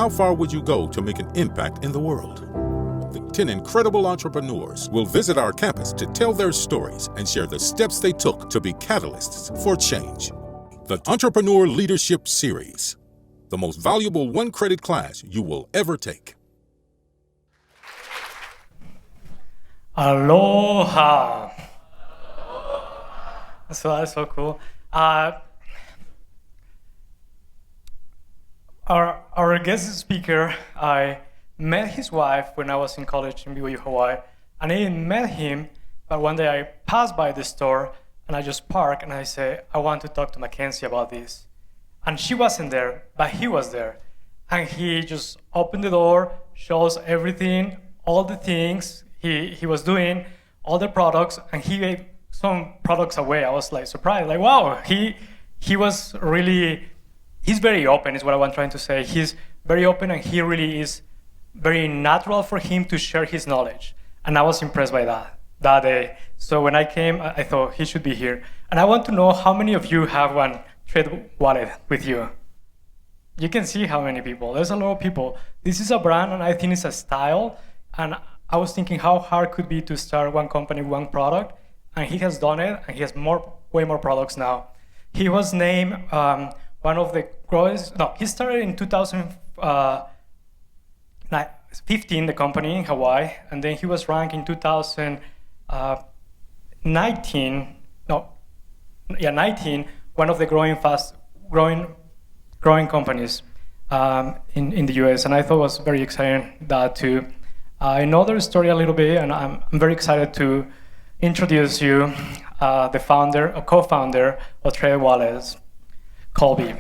how far would you go to make an impact in the world? The 10 incredible entrepreneurs will visit our campus to tell their stories and share the steps they took to be catalysts for change. The Entrepreneur Leadership Series, the most valuable one-credit class you will ever take. Aloha. So that's so cool. Our guest speaker, I met his wife when I was in college in BYU, Hawaii, and I didn't met him, but one day I passed by the store and I just parked and I say, I want to talk to Mackenzie about this. And she wasn't there, but he was there. And he just opened the door, shows everything, all the things he was doing, all the products, and he gave some products away. I was like surprised, like, wow, he was really, he's very open is what I'm trying to say. He's very open and he really is very natural for him to share his knowledge. And I was impressed by that day. So when I came, I thought he should be here. And I want to know how many of you have one Trade wallet with you. You can see how many people. There's a lot of people. This is a brand and I think it's a style. And I was thinking how hard it could be to start one company, one product. And he has done it and he has way more products now. He was named one of the growers. No, he started in 2015, the company in Hawaii. And then he was ranked in 2019, one of the growing companies in the US, and I thought it was very exciting that too. I know their story a little bit, and I'm very excited to introduce you the founder or co-founder of Trade Wallets, Colby.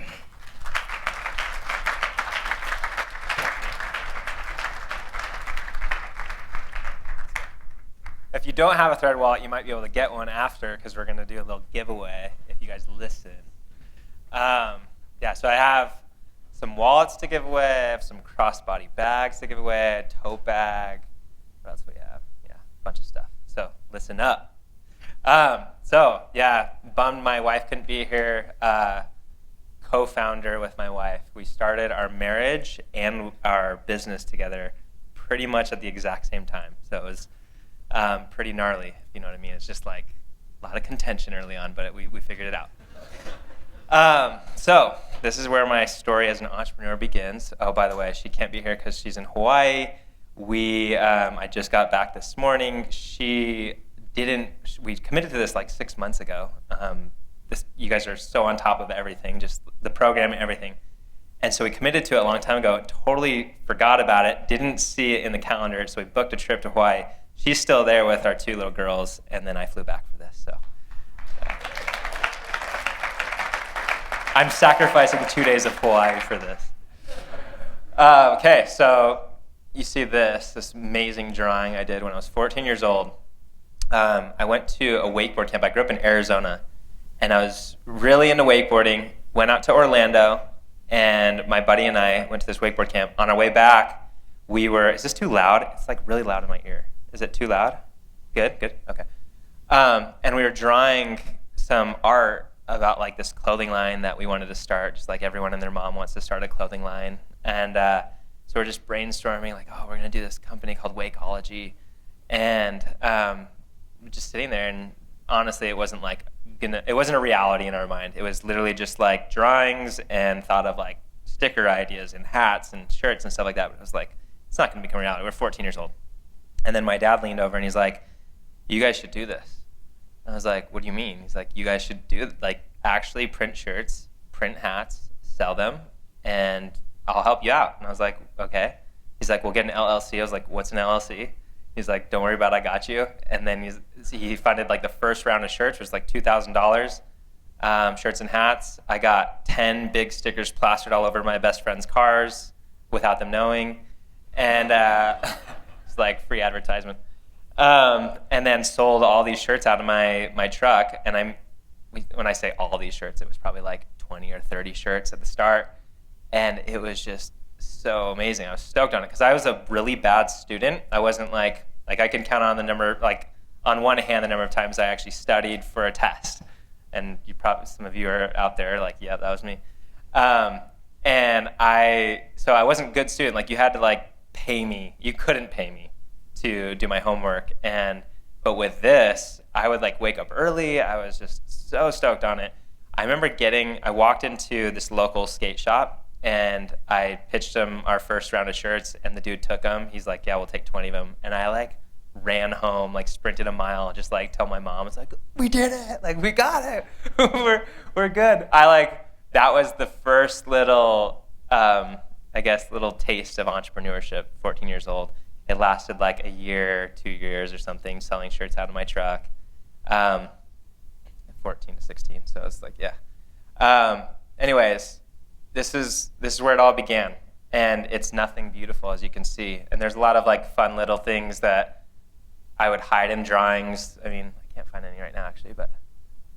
If you don't have a Thread wallet, you might be able to get one after because we're going to do a little giveaway if you guys listen. So I have some wallets to give away. I have some crossbody bags to give away, a tote bag. What else do we have? Yeah, a bunch of stuff. So listen up. Bummed my wife couldn't be here. Co-founder with my wife. We started our marriage and our business together pretty much at the exact same time. So it was pretty gnarly, if you know what I mean. It's just like a lot of contention early on, but we figured it out. So this is where my story as an entrepreneur begins. Oh, by the way, she can't be here because she's in Hawaii. I just got back this morning. We committed to this like 6 months ago. You guys are so on top of everything, just the program and everything. And so we committed to it a long time ago, totally forgot about it, didn't see it in the calendar, so we booked a trip to Hawaii. She's still there with our 2 little girls, and then I flew back for this. So I'm sacrificing 2 days of Hawaii for this. Okay, so you see this amazing drawing I did when I was 14 years old. I went to a wakeboard camp. I grew up in Arizona, and I was really into wakeboarding, went out to Orlando, and my buddy and I went to this wakeboard camp. On our way back, is this too loud? It's like really loud in my ear. Is it too loud? Good, okay. And we were drawing some art about like this clothing line that we wanted to start, just like everyone and their mom wants to start a clothing line. And so we're just brainstorming, like, oh, we're gonna do this company called Wakeology. And just sitting there, and honestly, it wasn't a reality in our mind. It was literally just like drawings and thought of like sticker ideas and hats and shirts and stuff like that. But it was like, it's not gonna become reality. We're 14 years old. And then my dad leaned over and he's like, you guys should do this. And I was like, what do you mean? He's like, you guys should actually print shirts, print hats, sell them, and I'll help you out. And I was like, okay. He's like, we'll get an LLC. I was like, what's an LLC? He's like, don't worry about it, I got you. And then he funded like the first round of shirts, which was like $2,000, shirts and hats. I got 10 big stickers plastered all over my best friend's cars without them knowing. And it's like free advertisement. And then sold all these shirts out of my truck. And when I say all these shirts, it was probably like 20 or 30 shirts at the start. And it was just so amazing. I was stoked on it because I was a really bad student. I wasn't like I can count on the number, like on one hand, the number of times I actually studied for a test. And some of you are out there like, yeah, that was me. And so I wasn't a good student. Like, you had to like pay me. You couldn't pay me to do my homework. But with this, I would like wake up early. I was just so stoked on it. I walked into this local skate shop and I pitched him our first round of shirts, and the dude took them. He's like, yeah, we'll take 20 of them. And I like ran home, like sprinted a mile, just like tell my mom, it's like, we did it, like we got it, we're good. That was the first little, little taste of entrepreneurship. 14 years old. It lasted like a year, 2 years or something, selling shirts out of my truck. 14 to 16, so it's like, yeah. Anyways, this is where it all began, and it's nothing beautiful, as you can see. And there's a lot of like fun little things that I would hide in drawings. I mean, I can't find any right now, actually, but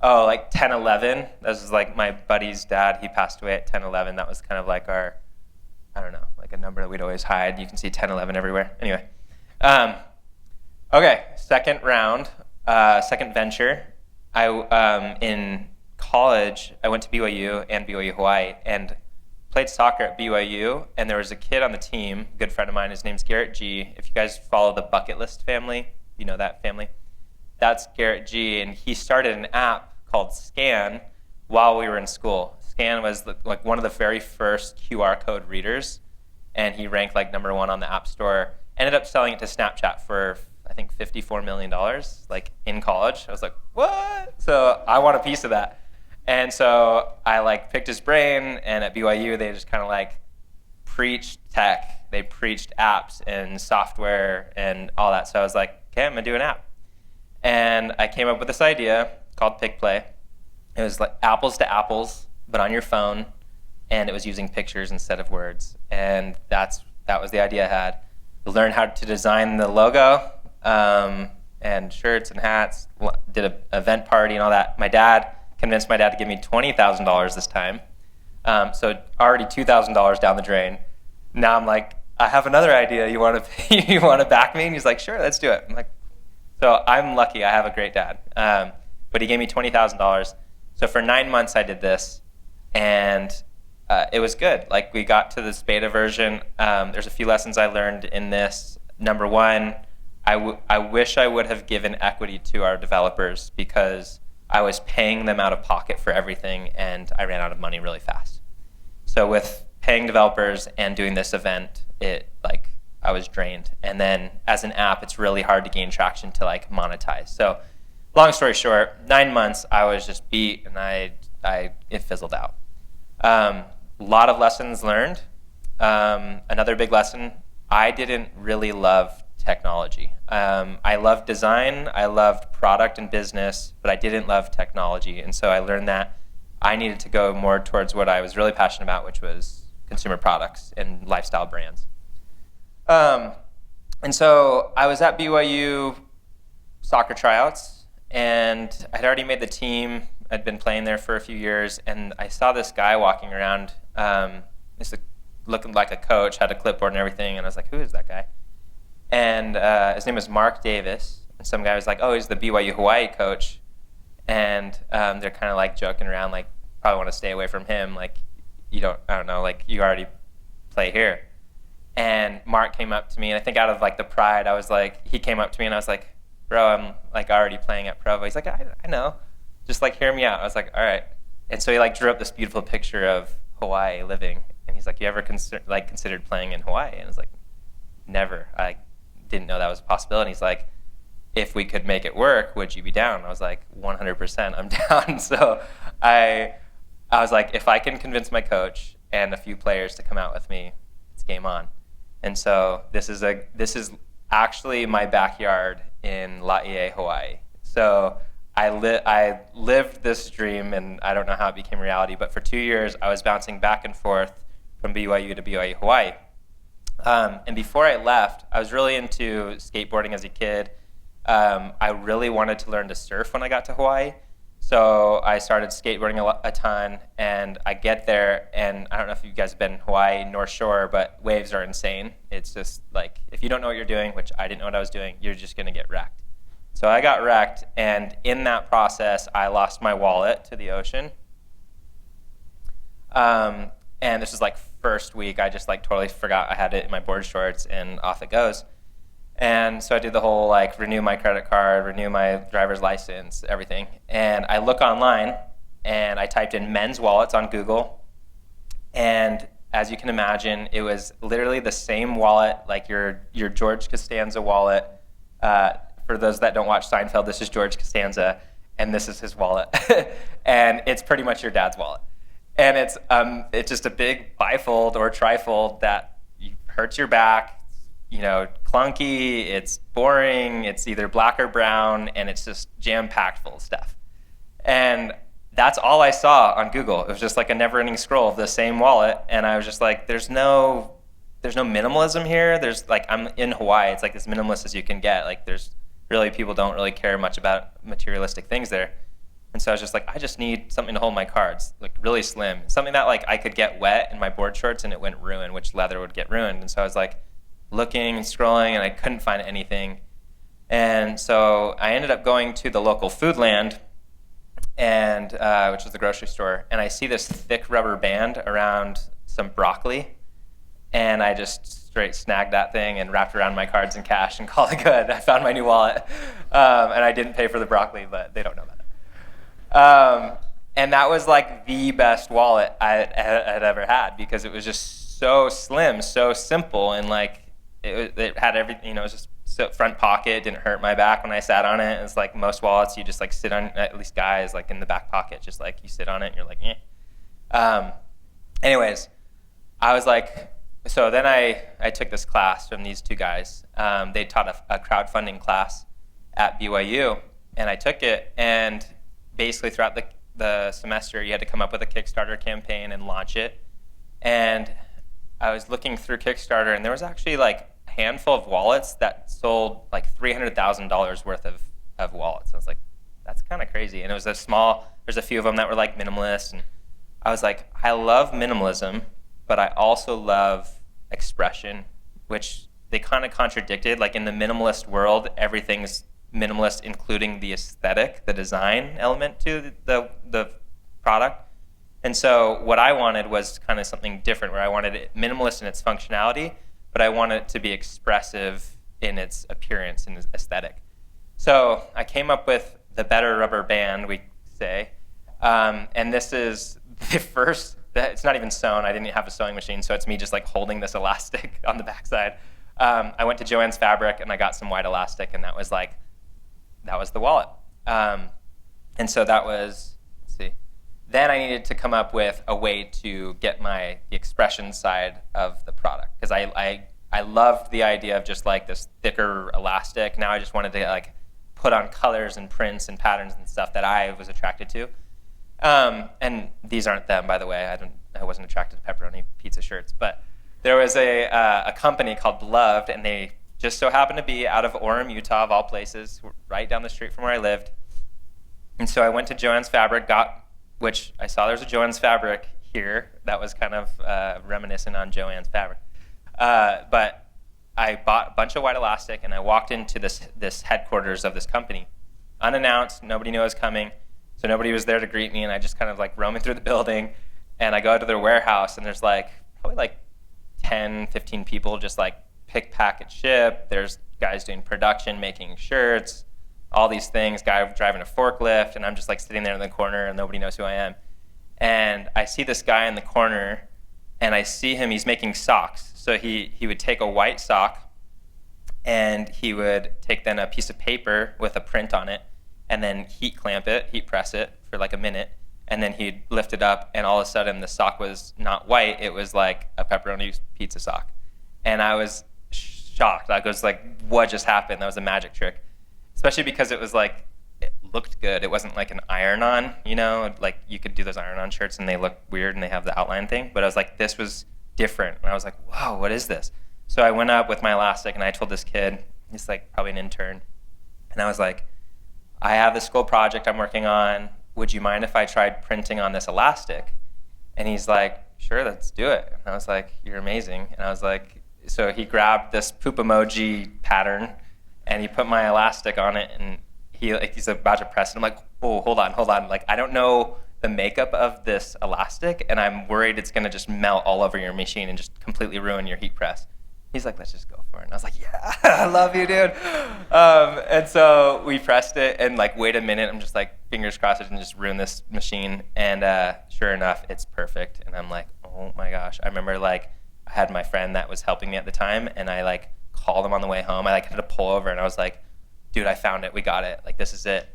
like 10-11. This is like my buddy's dad. He passed away at 10-11. That was kind of like our, I don't know, like a number that we'd always hide. You can see 10-11 everywhere. Anyway, okay, second round, second venture. In college, I went to BYU and BYU Hawaii and played soccer at BYU, and there was a kid on the team, a good friend of mine. His name's Garrett G. If you guys follow the Bucket List family, you know that family. That's Garrett G, and he started an app called Scan while we were in school. Scan was like one of the very first QR code readers, and he ranked like number 1 on the App Store. Ended up selling it to Snapchat for, I think, $54 million, like in college. I was like, what? So I want a piece of that. And so I like picked his brain, and at BYU they just kind of like preached tech. They preached apps and software and all that. So I was like, okay, I'm gonna do an app. And I came up with this idea called Pick Play. It was like apples to apples, but on your phone, and it was using pictures instead of words. And that was the idea I had. Learned how to design the logo, and shirts and hats, did an event party and all that. Convinced my dad to give me $20,000 this time. So already $2,000 down the drain. Now I'm like, I have another idea. You want to back me? And he's like, sure, let's do it. I'm like, so I'm lucky. I have a great dad. But he gave me $20,000. So for 9 months I did this, and it was good. Like, we got to this beta version. There's a few lessons I learned in this. Number 1, I wish I would have given equity to our developers, because I was paying them out of pocket for everything, and I ran out of money really fast. So with paying developers and doing this event, I was drained. And then as an app, it's really hard to gain traction to like monetize. So long story short, 9 months I was just beat, and it fizzled out. A lot of lessons learned. Another big lesson, I didn't really love technology. I loved design, I loved product and business, but I didn't love technology. And so I learned that I needed to go more towards what I was really passionate about, which was consumer products and lifestyle brands. And so I was at BYU soccer tryouts, and I'd already made the team. I'd been playing there for a few years, and I saw this guy walking around, looking like a coach, had a clipboard and everything, and I was like, who is that guy? And his name was Mark Davis, and some guy was like, oh, he's the BYU Hawaii coach, and they're kind of like joking around, like, probably want to stay away from him, like, you already play here. And Mark came up to me, and I think out of like the pride, he came up to me, and I was like, bro, I'm like already playing at Provo. He's like, I know, just like hear me out. I was like, all right. And so he like drew up this beautiful picture of Hawaii living, and he's like, you ever considered playing in Hawaii? And I was like, never. I didn't know that was a possibility. He's like, if we could make it work, would you be down? I was like, 100%, I'm down. So I was like, if I can convince my coach and a few players to come out with me, it's game on. And so this is actually my backyard in Laie, Hawaii. So I lived this dream, and I don't know how it became reality, but for 2 years I was bouncing back and forth from BYU to BYU Hawaii. And before I left, I was really into skateboarding as a kid. I really wanted to learn to surf when I got to Hawaii. So I started skateboarding a ton, and I get there, and I don't know if you guys have been in Hawaii, North Shore, but waves are insane. It's just like, if you don't know what you're doing, which I didn't know what I was doing, you're just going to get wrecked. So I got wrecked, and in that process, I lost my wallet to the ocean. And this was like first week, I just like totally forgot I had it in my board shorts, and off it goes. And so I did the whole like renew my credit card, renew my driver's license, everything. And I look online and I typed in men's wallets on Google. And as you can imagine, it was literally the same wallet, like your George Costanza wallet. For those that don't watch Seinfeld, this is George Costanza, and this is his wallet. And it's pretty much your dad's wallet. And it's just a big bifold or trifold that hurts your back. You know, clunky, it's boring, it's either black or brown, and it's just jam-packed full of stuff. And that's all I saw on Google. It was just like a never-ending scroll of the same wallet, and I was just like, there's no minimalism here. There's like, I'm in Hawaii, it's like as minimalist as you can get. Like there's really, people don't really care much about materialistic things there. And so I was just like, I just need something to hold my cards, like really slim. Something that like I could get wet in my board shorts and it wouldn't ruin, which leather would get ruined. And so I was like, looking and scrolling, and I couldn't find anything. And so I ended up going to the local Foodland, and which was the grocery store, and I see this thick rubber band around some broccoli, and I just straight snagged that thing and wrapped around my cards and cash and called it good. I found my new wallet, and I didn't pay for the broccoli, but they don't know about it. And that was like the best wallet I had ever had, because it was just so slim, so simple, and like it had everything. You know, it was just front pocket, didn't hurt my back when I sat on it. It's like most wallets, you just like sit on, at least guys, like in the back pocket, just like you sit on it and you're like, eh. Anyways, I was like, so then I took this class from these two guys. They taught a crowdfunding class at BYU, and I took it, and basically throughout the semester, you had to come up with a Kickstarter campaign and launch it. And I was looking through Kickstarter, and there was actually like a handful of wallets that sold like $300,000 worth of wallets. I was like, that's kind of crazy. And it was there's a few of them that were like minimalist. And I was like, I love minimalism, but I also love expression, which they kind of contradicted. Like in the minimalist world, everything's minimalist, including the aesthetic, the design element to the product. And so what I wanted was kind of something different, where I wanted it minimalist in its functionality, but I wanted it to be expressive in its appearance and its aesthetic. So I came up with the better rubber band, we say, and this is the first, it's not even sewn, I didn't have a sewing machine, so it's me just like holding this elastic on the backside. I went to Joann's Fabric and I got some white elastic, and that was the wallet. And so that was, then I needed to come up with a way to get the expression side of the product, because I loved the idea of just like this thicker elastic. Now I just wanted to like put on colors and prints and patterns and stuff that I was attracted to. And these aren't them, by the way. I wasn't attracted to pepperoni pizza shirts, but there was a company called Beloved, and they just so happened to be out of Orem, Utah, of all places, right down the street from where I lived. And so I went to Joann's Fabric, which I saw there's a Joann's Fabric here. That was kind of reminiscent on Joann's Fabric. But I bought a bunch of white elastic, and I walked into this headquarters of this company. Unannounced, nobody knew I was coming, so nobody was there to greet me, and I just kind of like roaming through the building, and I go to their warehouse, and there's like probably like 10, 15 people just like pick, pack, and ship. There's guys doing production, making shirts, all these things, guy driving a forklift, and I'm just like sitting there in the corner, and nobody knows who I am. And I see this guy in the corner, and I see him, he's making socks. So he would take a white sock, and he would take then a piece of paper with a print on it, and then heat press it for like a minute, and then he'd lift it up, and all of a sudden the sock was not white, it was like a pepperoni pizza sock. And I was shocked. I was like, what just happened? That was a magic trick. Especially because it was like, it looked good. It wasn't like an iron-on, you know? Like you could do those iron-on shirts and they look weird and they have the outline thing. But I was like, this was different. And I was like, wow, what is this? So I went up with my elastic and I told this kid, he's like probably an intern. And I was like, I have this school project I'm working on. Would you mind if I tried printing on this elastic? And he's like, sure, let's do it. And I was like, you're amazing. And I was like, so he grabbed this poop emoji pattern and he put my elastic on it, and he's about to press it. I'm like, oh, hold on. Like, I don't know the makeup of this elastic, and I'm worried it's gonna just melt all over your machine and just completely ruin your heat press. He's like, let's just go for it. And I was like, yeah, I love you, dude. And so we pressed it, and like, wait a minute, I'm just like, fingers crossed it didn't just ruin this machine. And sure enough, it's perfect. And I'm like, oh my gosh. I remember like, I had my friend that was helping me at the time, and I like called him on the way home. I like had to pull over, and I was like, dude, I found it, we got it. Like, this is it.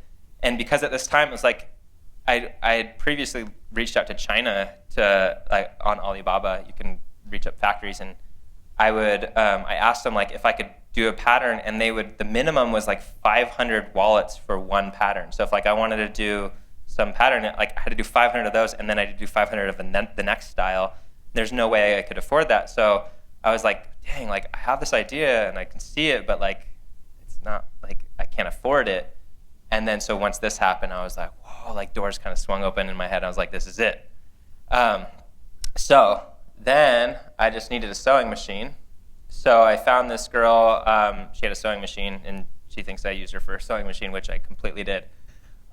And because at this time, it was like, I had previously reached out to China to, like, on Alibaba, you can reach up factories, and I asked them like if I could do a pattern, and the minimum was like 500 wallets for one pattern. So if like I wanted to do some pattern, like I had to do 500 of those, and then I had to do 500 of the next style. There's no way I could afford that. So I was like, dang, like I have this idea and I can see it, but like it's not like I can't afford it. And then so once this happened, I was like, whoa, like doors kind of swung open in my head. I was like, this is it. So then I just needed a sewing machine. So I found this girl, she had a sewing machine, and she thinks I used her for a sewing machine, which I completely did.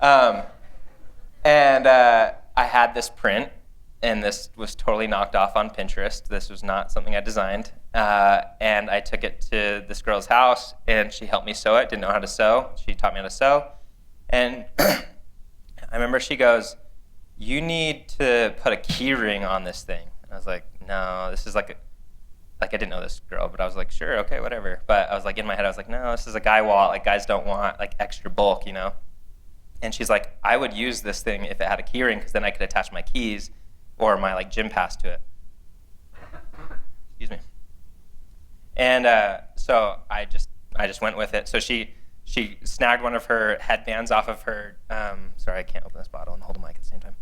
And I had this print, and this was totally knocked off on Pinterest. This was not something I designed. And I took it to this girl's house, and she helped me sew it, didn't know how to sew. She taught me how to sew. And I remember she goes, you need to put a key ring on this thing. And I was like, no, this is like I didn't know this girl, but I was like, sure, okay, whatever. But I was like, in my head, I was like, no, this is a guy wallet. Like, guys don't want like extra bulk, you know? And she's like, I would use this thing if it had a key ring, because then I could attach my keys or my like gym pass to it. Excuse me. And so I just went with it. So she snagged one of her headbands off of her, sorry, I can't open this bottle and hold a mic at the same time.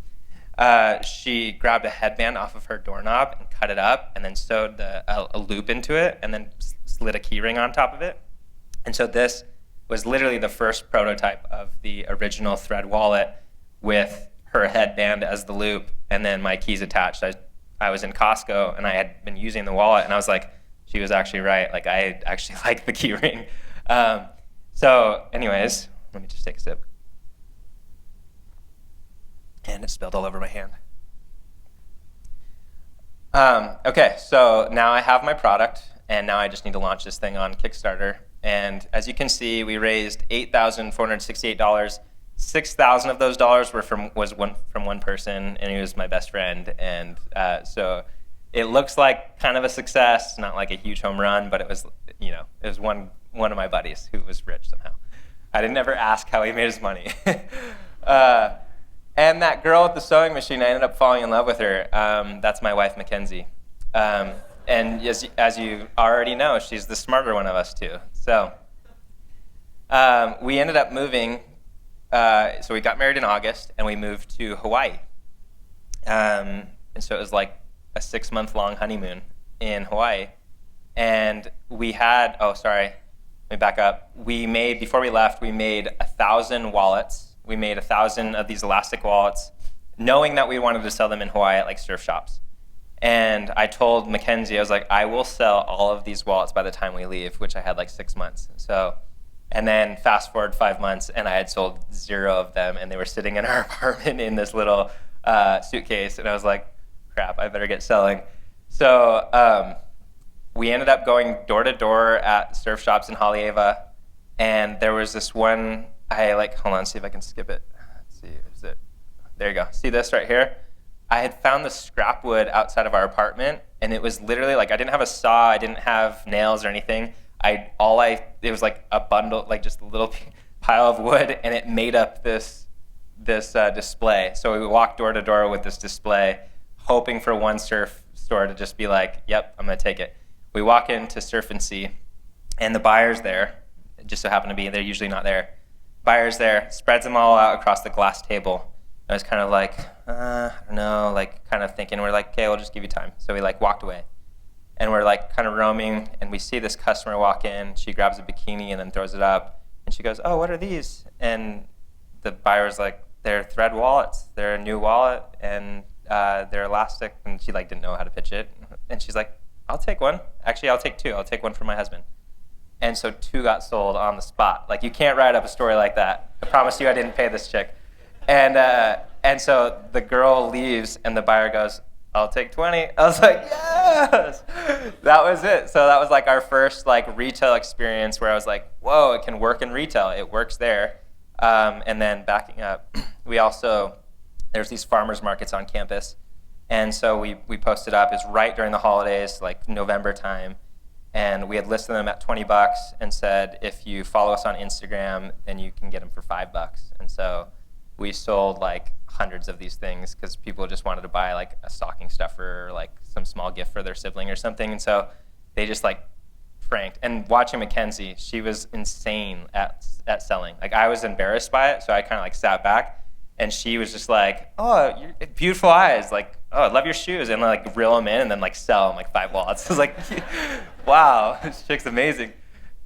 She grabbed a headband off of her doorknob and cut it up, and then sewed a loop into it, and then slid a key ring on top of it. And so this was literally the first prototype of the original thread wallet with her headband as the loop, and then my keys attached. I was in Costco, and I had been using the wallet, and I was like, she was actually right. Like, I actually like the key ring. So anyways, let me just take a sip. And it spilled all over my hand. Okay, so now I have my product, and now I just need to launch this thing on Kickstarter. And as you can see, we raised $8,468. $6,000 of those dollars were from one person, and he was my best friend. And so it looks like kind of a success, not like a huge home run, but it was one of my buddies who was rich somehow. I didn't ever ask how he made his money. And that girl with the sewing machine, I ended up falling in love with her. That's my wife, Mackenzie. And as you already know, she's the smarter one of us too. So we ended up moving. So we got married in August, and we moved to Hawaii. And so it was like a 6-month-long honeymoon in Hawaii. And we had, let me back up. Before we left, we made 1,000 wallets. We made 1,000 of these elastic wallets, knowing that we wanted to sell them in Hawaii at like surf shops. And I told Mackenzie, I was like, I will sell all of these wallets by the time we leave, which I had like 6 months. So, and then fast forward 5 months, and I had sold 0 of them, and they were sitting in our apartment in this little suitcase. And I was like, crap, I better get selling. So we ended up going door to door at surf shops in Haleiwa, and there was this one. Hold on, see if I can skip it. Let's see, is it? There you go. See this right here? I had found the scrap wood outside of our apartment, and it was literally like I didn't have a saw, I didn't have nails or anything. It was like a bundle, like just a little pile of wood, and it made up this display. So we walked door to door with this display, hoping for one surf store to just be like, "Yep, I'm gonna take it." We walk into Surf and Sea, and the buyer's there. It just so happened to be they're usually not there. Buyer's there, spreads them all out across the glass table. I was kind of like, I don't know, like kind of thinking, we're like, okay, we'll just give you time. So we like walked away. And we're like kind of roaming, and we see this customer walk in. She grabs a bikini and then throws it up. And she goes, oh, what are these? And the buyer was like, they're thread wallets. They're a new wallet, and they're elastic. And she like didn't know how to pitch it. And she's like, I'll take one. Actually, I'll take 2. I'll take one for my husband. And so 2 got sold on the spot. Like, you can't write up a story like that. I promise you I didn't pay this chick. And And so the girl leaves, and the buyer goes, I'll take 20. I was like, yes! That was it. So that was like our first like retail experience where I was like, whoa, it can work in retail. It works there. And then backing up, there's these farmers markets on campus. And so we posted up. It's right during the holidays, like November time. And we had listed them at $20 and said, if you follow us on Instagram, then you can get them for $5. And so we sold like hundreds of these things because people just wanted to buy like a stocking stuffer or like some small gift for their sibling or something. And so they just like franked. And watching Mackenzie, she was insane at selling. Like I was embarrassed by it, so I kind of like sat back, and she was just like, oh, you're beautiful eyes. Like, oh, I love your shoes. And like reel them in and then like sell them like 5 wallets. I was like, wow, this chick's amazing.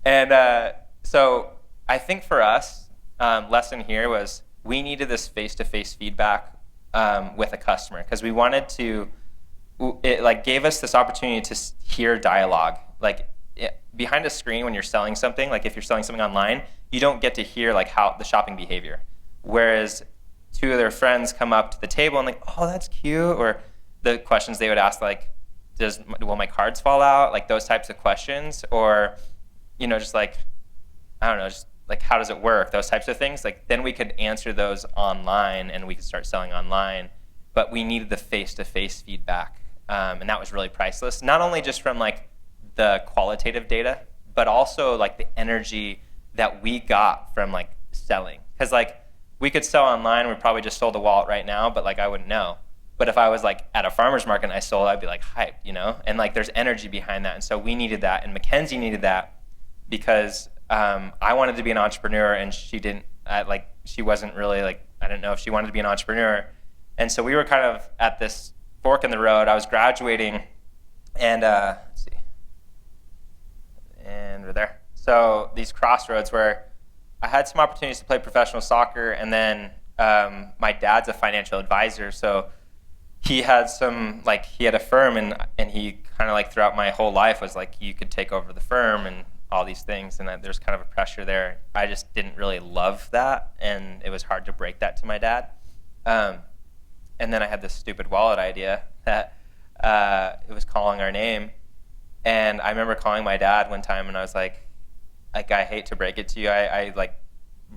And so I think for us, lesson here was we needed this face-to-face feedback with a customer because we wanted to, it like gave us this opportunity to hear dialogue. Like behind a screen when you're selling something, like if you're selling something online, you don't get to hear like how the shopping behavior. Whereas two of their friends come up to the table and like, oh, that's cute, or the questions they would ask like, will my cards fall out? Like those types of questions, or just like, I don't know, just like how does it work? Those types of things. Like then we could answer those online and we could start selling online. But we needed the face-to-face feedback, and that was really priceless. Not only just from like the qualitative data, but also like the energy that we got from like selling. Because like we could sell online, we probably just sold a wallet right now, but like I wouldn't know. But if I was like at a farmer's market and I sold, I'd be like hyped, And like there's energy behind that, and so we needed that, and Mackenzie needed that because I wanted to be an entrepreneur, and she didn't. She wasn't really like, I didn't know if she wanted to be an entrepreneur, and so we were kind of at this fork in the road. I was graduating, and let's see, and we're there. So these crossroads where I had some opportunities to play professional soccer, and then my dad's a financial advisor, so he had he had a firm, and he kind of like throughout my whole life was like, you could take over the firm and all these things, and that there's kind of a pressure there. I just didn't really love that, and it was hard to break that to my dad. And then I had this stupid wallet idea that it was calling our name, and I remember calling my dad one time, and I was like, I hate to break it to you, I like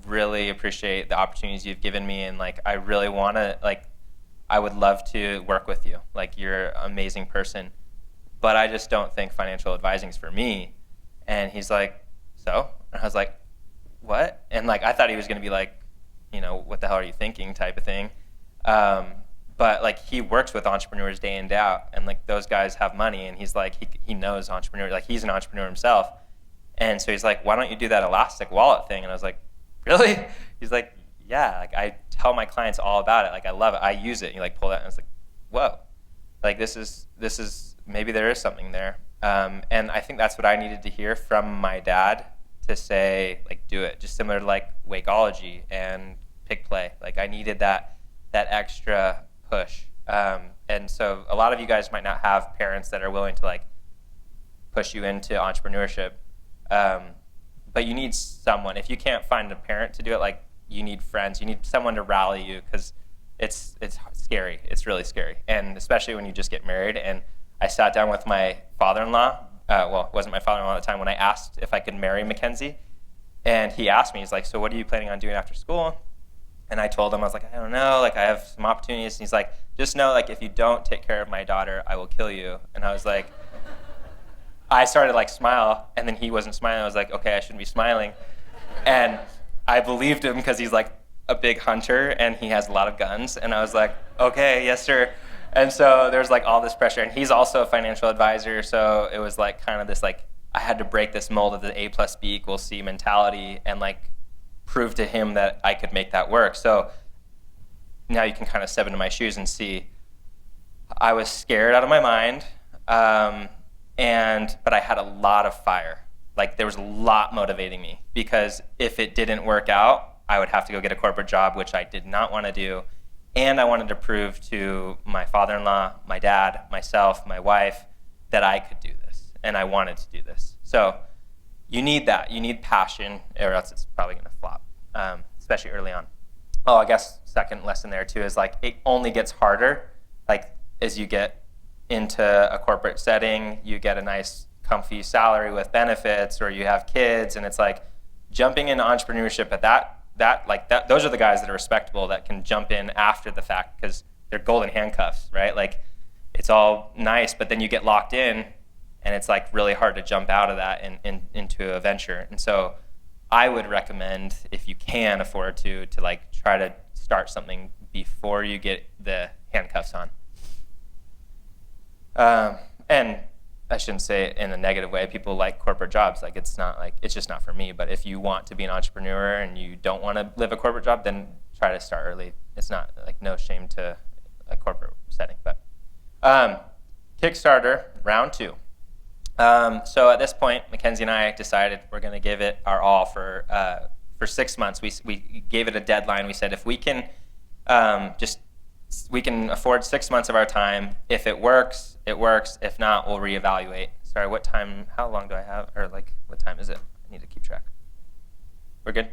really appreciate the opportunities you've given me, and like I really want to, like I would love to work with you, like you're an amazing person, but I just don't think financial advising is for me. And he's like, so? And I was like, what? And like I thought he was going to be like, what the hell are you thinking type of thing. But like he works with entrepreneurs day in day out, and like those guys have money, and he's like he knows entrepreneurs, like he's an entrepreneur himself. And so he's like, why don't you do that elastic wallet thing? And I was like, really? He's like, yeah, like I tell my clients all about it, like I love it, I use it. And you like pull that, and I was like, whoa, like this is maybe there is something there. And I think that's what I needed to hear from my dad to say, like, do it. Just similar to like Wakeology and Pick Play. Like I needed that extra push. And so a lot of you guys might not have parents that are willing to like push you into entrepreneurship. But you need someone. If you can't find a parent to do it, like you need friends. You need someone to rally you, because it's scary. It's really scary, and especially when you just get married. And I sat down with my father-in-law. Well, it wasn't my father-in-law at the time, when I asked if I could marry Mackenzie. And he asked me, he's like, so what are you planning on doing after school? And I told him, I was like, I don't know, like I have some opportunities. And he's like, just know, like if you don't take care of my daughter, I will kill you. And I was like, I started like smile, and then he wasn't smiling. I was like, okay, I shouldn't be smiling. And I believed him because he's like a big hunter and he has a lot of guns. And I was like, okay, yes, sir. And so there's like all this pressure, and he's also a financial advisor. So it was like kind of this like, I had to break this mold of the A plus B equals C mentality and like prove to him that I could make that work. So now you can kind of step into my shoes and see I was scared out of my mind. But I had a lot of fire. Like there was a lot motivating me, because if it didn't work out, I would have to go get a corporate job, which I did not want to do. And I wanted to prove to my father-in-law, my dad, myself, my wife, that I could do this, and I wanted to do this. So you need that. You need passion, or else it's probably going to flop, especially early on. I guess second lesson there too is like it only gets harder like as you get into a corporate setting, you get a nice comfy salary with benefits, or you have kids, and it's like jumping into entrepreneurship at that those are the guys that are respectable that can jump in after the fact because they're golden handcuffs, right? Like it's all nice, but then you get locked in and it's like really hard to jump out of that and into a venture. And so I would recommend, if you can afford to like try to start something before you get the handcuffs on. And I shouldn't say it in a negative way. People like corporate jobs. Like it's just not for me. But if you want to be an entrepreneur and you don't want to live a corporate job, then try to start early. It's not like no shame to a corporate setting. But Kickstarter round 2. So at this point, Mackenzie and I decided we're going to give it our all for 6 months. We gave it a deadline. We said if we can we can afford 6 months of our time. If it works, it works. If not, we'll reevaluate. Sorry, what time? How long do I have? Or like, what time is it? I need to keep track. We're good.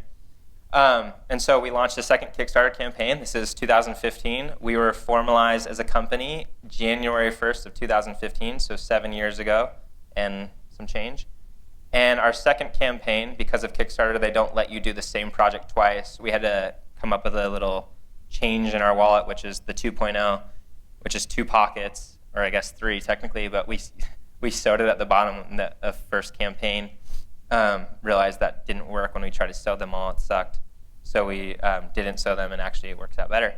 And so we launched a second Kickstarter campaign. This is 2015. We were formalized as a company January 1st of 2015, so 7 years ago and some change. And our second campaign, because of Kickstarter, they don't let you do the same project twice. We had to come up with a little change in our wallet, which is the 2.0, which is 2 pockets, or I guess 3 technically, but we sewed it at the bottom in the first campaign. Realized that didn't work when we tried to sew them all. It sucked. So we didn't sew them, and actually it works out better.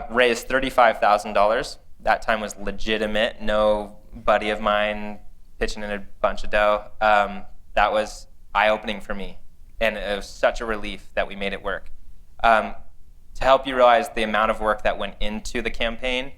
Raised $35,000. That time was legitimate. No buddy of mine pitching in a bunch of dough. That was eye-opening for me, and it was such a relief that we made it work. To help you realize the amount of work that went into the campaign,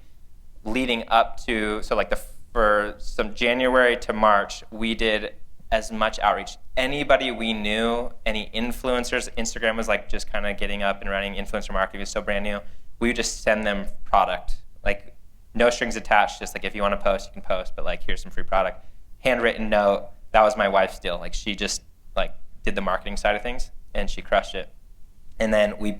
leading up to, so like for some January to March, we did as much outreach. Anybody we knew, any influencers, Instagram was like just kind of getting up and running, influencer marketing was so brand new, we would just send them product, like no strings attached, just like if you want to post, you can post, but like here's some free product. Handwritten note, that was my wife's deal. Like she just like did the marketing side of things and she crushed it. And then we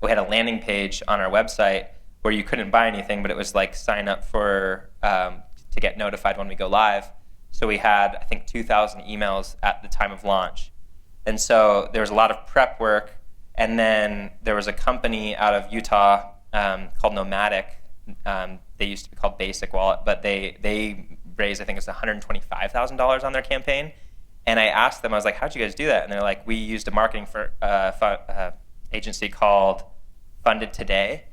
had a landing page on our website where you couldn't buy anything, but it was like sign up for, to get notified when we go live. So we had, I think, 2,000 emails at the time of launch. And so there was a lot of prep work. And then there was a company out of Utah called Nomadic. They used to be called Basic Wallet, but they raised, I think it was $125,000 on their campaign. And I asked them, I was like, how'd you guys do that? And they're like, we used a marketing agency called Funded Today.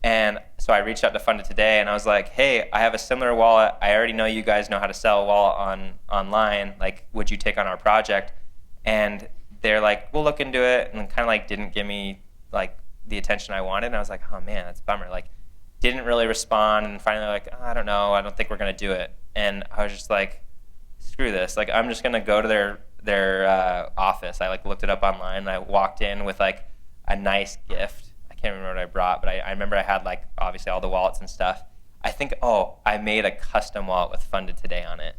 And so I reached out to Funded Today and I was like, hey, I have a similar wallet. I already know you guys know how to sell a wallet online. Like, would you take on our project? And they're like, we'll look into it. And kind of like didn't give me like the attention I wanted. And I was like, oh man, that's a bummer. Like, didn't really respond. And finally like, I don't know. I don't think we're going to do it. And I was just like, screw this. Like, I'm just going to go to their office. I like looked it up online and I walked in with like a nice gift. I can't remember what I brought, but I remember I had like obviously all the wallets and stuff. I think, I made a custom wallet with Funded Today on it.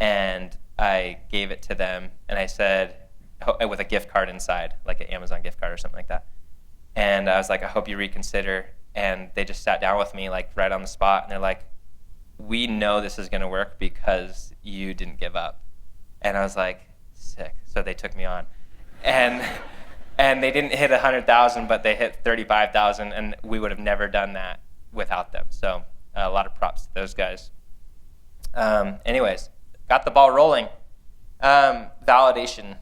And I gave it to them and I said, with a gift card inside, like an Amazon gift card or something like that. And I was like, I hope you reconsider. And they just sat down with me like right on the spot. And they're like, we know this is going to work because you didn't give up. And I was like, sick. So they took me on. And they didn't hit 100,000, but they hit 35,000, and we would have never done that without them. So a lot of props to those guys. Anyways, got the ball rolling. Validation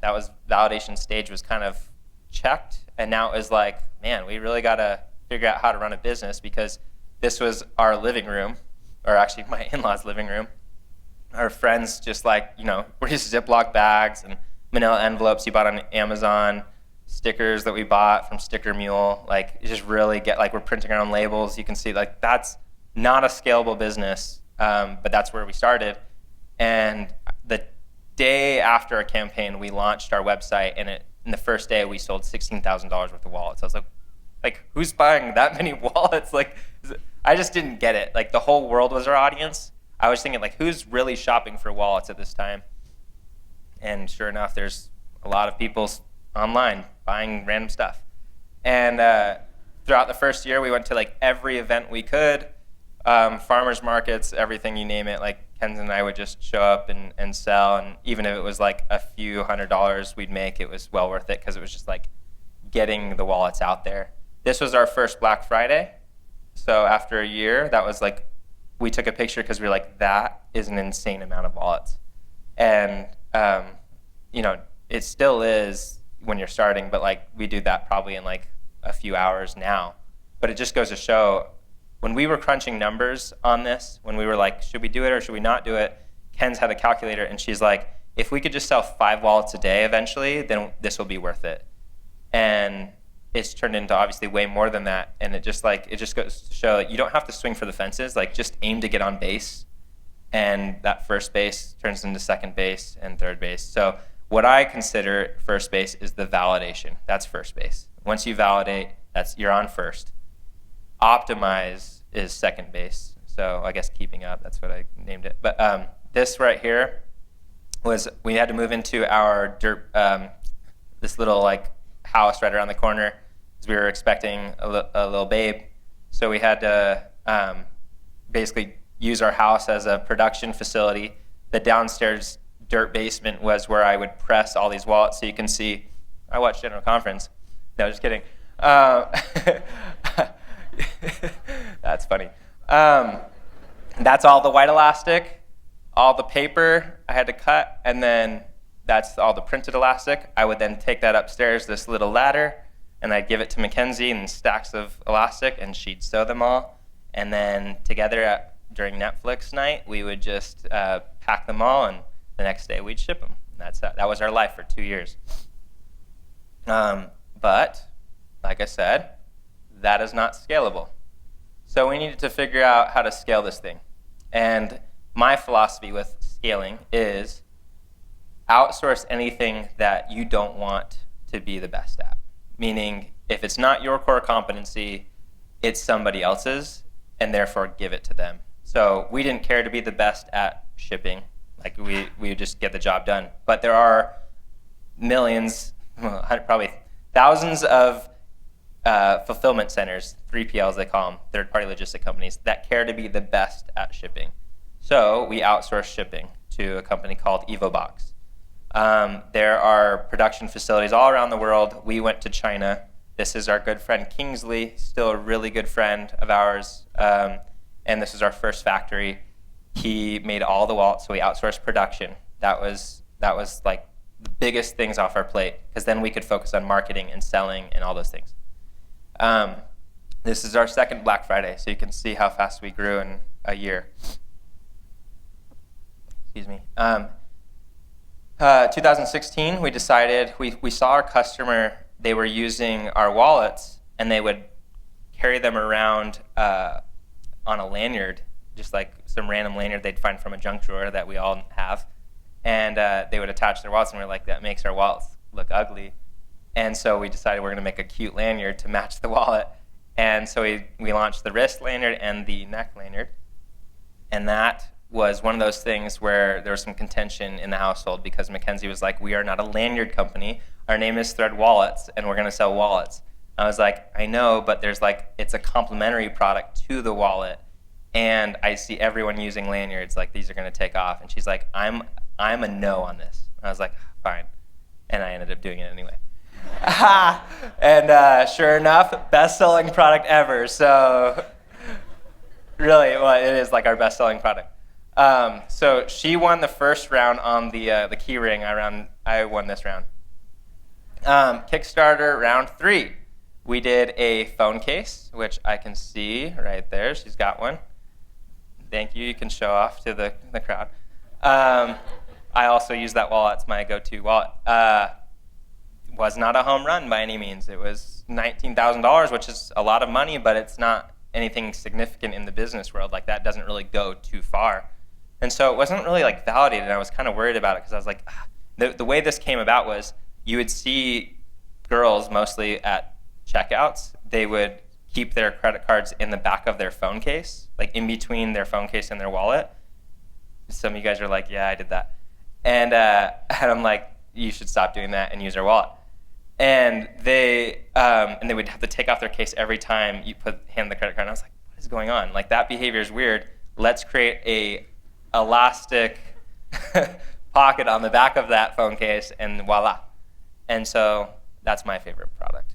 stage was kind of checked, and now it was like, man, we really got to figure out how to run a business, because this was our living room, or actually my in-laws' living room. Our friends just like, were just Ziploc bags and manila envelopes you bought on Amazon, stickers that we bought from Sticker Mule. Like, you just really get, like, we're printing our own labels. You can see, like, that's not a scalable business, but that's where we started. And the day after our campaign, we launched our website, and in the first day, we sold $16,000 worth of wallets. I was like, who's buying that many wallets? Like, I just didn't get it. Like, the whole world was our audience. I was thinking, like, who's really shopping for wallets at this time? And sure enough, there's a lot of people online buying random stuff. And throughout the first year, we went to like every event we could, farmers markets, everything you name it. Like Kenzie and I would just show up and sell, and even if it was like a few $100s we'd make, it was well worth it because it was just like getting the wallets out there. This was our first Black Friday. So after a year, that was like, we took a picture because we were like, that is an insane amount of wallets. And, it still is when you're starting, but like we do that probably in like a few hours now. But it just goes to show, when we were crunching numbers on this, when we were like, should we do it or should we not do it? Ken's had a calculator and she's like, if we could just sell 5 wallets a day eventually, then this will be worth it. And it's turned into obviously way more than that. And it just goes to show that you don't have to swing for the fences, like just aim to get on base. And that first base turns into second base and third base. So what I consider first base is the validation. That's first base. Once you validate, you're on first. Optimize is second base. So I guess keeping up, that's what I named it. But this right here was, we had to move into our dirt, this little like house right around the corner because we were expecting a little babe. So we had to basically use our house as a production facility. The downstairs dirt basement was where I would press all these wallets. So you can see, I watched General Conference. No, just kidding. That's funny. That's all the white elastic, all the paper I had to cut, and then that's all the printed elastic. I would then take that upstairs, this little ladder, and I'd give it to Mackenzie in stacks of elastic, and she'd sew them all. And then together during Netflix night, we would just pack them all, and the next day we'd ship them. That was our life for 2 years. But, like I said, that is not scalable. So we needed to figure out how to scale this thing. And my philosophy with scaling is outsource anything that you don't want to be the best at. Meaning, if it's not your core competency, it's somebody else's, and therefore give it to them. So we didn't care to be the best at shipping. Like we would just get the job done. But there are millions, probably thousands of fulfillment centers, 3PLs they call them, third-party logistic companies, that care to be the best at shipping. So we outsource shipping to a company called EvoBox. There are production facilities all around the world. We went to China. This is our good friend Kingsley, still a really good friend of ours. And this is our first factory. He made all the wallets, so we outsourced production. That was like the biggest things off our plate, because then we could focus on marketing and selling and all those things. This is our second Black Friday, so you can see how fast we grew in a year. Excuse me. 2016, we decided, we saw our customer, they were using our wallets, and they would carry them around on a lanyard, just like some random lanyard they'd find from a junk drawer that we all have. And they would attach their wallets, and we're like, that makes our wallets look ugly. And so we decided we're going to make a cute lanyard to match the wallet. And so we launched the wrist lanyard and the neck lanyard. And that was one of those things where there was some contention in the household, because Mackenzie was like, we are not a lanyard company. Our name is Thread Wallets, and we're going to sell wallets. I was like, I know, but it's a complementary product to the wallet. And I see everyone using lanyards, like these are going to take off. And she's like, I'm a no on this. And I was like, fine. And I ended up doing it anyway. And sure enough, best-selling product ever. So really, well, it is like our best-selling product. So she won the first round on the key ring. I won this round. Kickstarter round 3. We did a phone case, which I can see right there. She's got one. Thank you. You can show off to the crowd. I also use that wallet. It's my go-to wallet. Was not a home run by any means. It was $19,000, which is a lot of money, but it's not anything significant in the business world. Like, that doesn't really go too far. And so it wasn't really like validated, and I was kind of worried about it, because I was like, the way this came about was you would see girls mostly at checkouts. They would keep their credit cards in the back of their phone case, like in between their phone case and their wallet. Some of you guys are like, yeah, I did that. And I'm like, you should stop doing that and use our wallet. And they would have to take off their case every time you hand the credit card. And I was like, what is going on? Like, that behavior is weird. Let's create a elastic pocket on the back of that phone case, and voila. And so that's my favorite product.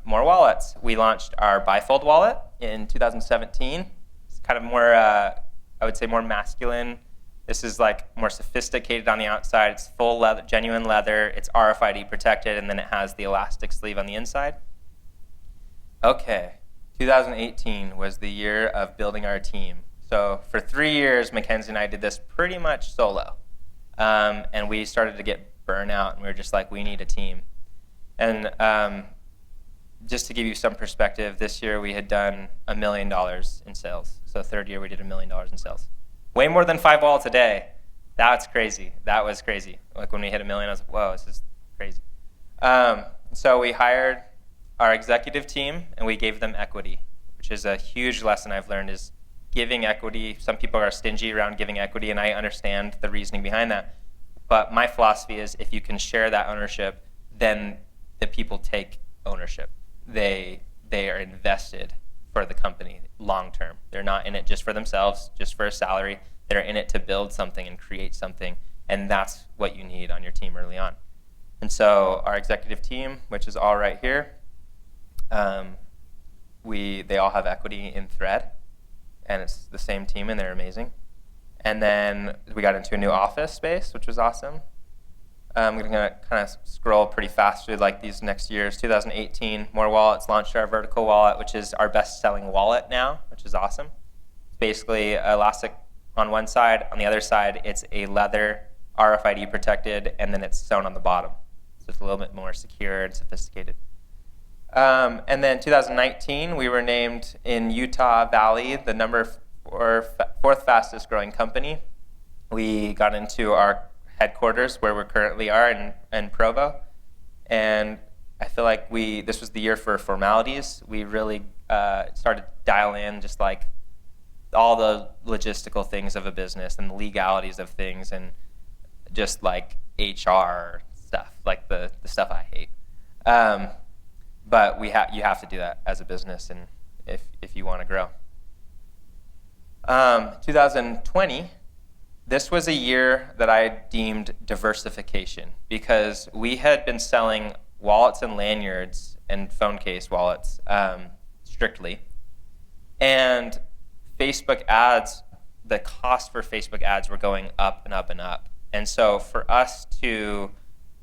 More wallets. We launched our bifold wallet in 2017. It's kind of more, I would say, more masculine. This is like more sophisticated on the outside. It's full leather, genuine leather. It's RFID protected, and then it has the elastic sleeve on the inside. Okay, 2018 was the year of building our team. So for 3 years, McKenzie and I did this pretty much solo. And we started to get burnout, and we were just like, we need a team. And just to give you some perspective, this year we had done $1 million in sales. So third year we did $1 million in sales. Way more than 5 wallets a day. That's crazy. That was crazy. Like when we hit $1 million, I was like, whoa, this is crazy. So we hired our executive team, and we gave them equity, which is a huge lesson I've learned, is giving equity. Some people are stingy around giving equity, and I understand the reasoning behind that. But my philosophy is, if you can share that ownership, then the people take ownership. They are invested for the company long term. They're not in it just for themselves, just for a salary. They're in it to build something and create something, and that's what you need on your team early on. And so our executive team, which is all right here, they all have equity in Thread, and it's the same team, and they're amazing. And then we got into a new office space, which was awesome. I'm going to kind of scroll pretty fast through like these next years. 2018, more wallets, launched our vertical wallet, which is our best-selling wallet now, which is awesome. It's basically elastic on one side. On the other side, it's a leather, RFID protected, and then it's sewn on the bottom. So it's a little bit more secure and sophisticated. And then 2019, we were named in Utah Valley the fourth fastest growing company. We got into our headquarters where we currently are in Provo, and I feel like this was the year for formalities. We really started to dial in just like all the logistical things of a business and the legalities of things, and just like HR stuff, like the stuff I hate. But you have to do that as a business, and if you want to grow. 2020. This was a year that I deemed diversification, because we had been selling wallets and lanyards and phone case wallets strictly. And Facebook ads, the cost for Facebook ads were going up and up and up. And so for us to